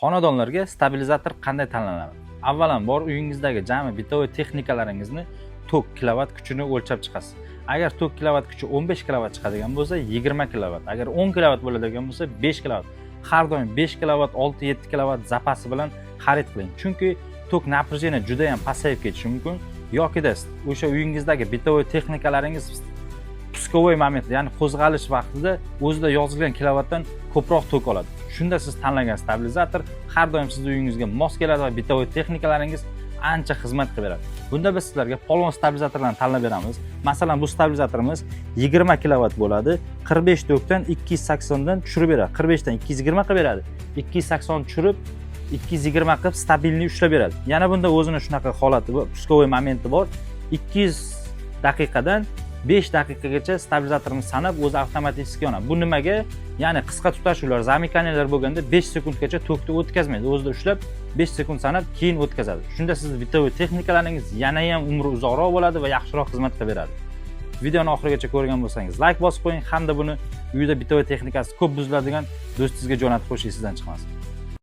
Xonadonlarga stabilizator qanday tanlanadi? Avvalambor uyingizdagi jami bitovoy texnikalaringizni tok kilovat kuchini o'lchab chiqasiz. Agar tok kilovat kuchi 15 kilovat chiqadigan bo'lsa, 20 kilovat. Agar 10 kilovat bo'ladigan bo'lsa, 5 kilovat. Har doim 5 kilovat, 6-7 kilovat zapasi bilan xarid qiling. Chunki tok напряжение juda ham pasayib ketishi mumkin. Yoki-da o'sha uyingizdagi bitovoy texnikalaringiz pskovoy moment, ya'ni qo'zg'alish vaqtida o'zida yozilgan kilovatdan ko'proq tok oladi. Shunda siz tanlagan stabilizator har doim sizning uyingizga mos keladi va bitovoy texnikalaringiz ancha xizmat qilib beradi. Bunda biz sizlarga polvon stabilizatorlarni tanlab beramiz. Masalan, bu stabilizatorimiz 20 kilovat bo'ladi. 45 tokdan 280 dan tushirib beradi. 45 dan 220 qilib beradi. 280 tushirib 220 qilib stabilni ushlab beradi. Yana bunda o'zini shunaqa holati bor, pskovoy momenti bor. 200 daqiqadan 5 daqiqagacha stabilizatorni sanab o'zi avtomatik yonadi. Bu nimaga? Ya'ni qisqa tutashuvlar, zamikaniyalar bo'lganda 5 sekundgacha tokni o'tkazmaydi. O'zida ushlab 5 sekund sanab keyin o'tkazadi. Shunda sizning bitovoy texnikalaringiz yana ham umri uzoqroq bo'ladi va yaxshiroq xizmat qilib beradi. Videoni oxirigacha ko'rgan bo'lsangiz like bosib qo'ying hamda buni uyda bitovoy texnikasi ko'p buziladigan do'stingizga jo'natib qo'yishingiz sizdan chiqmasin.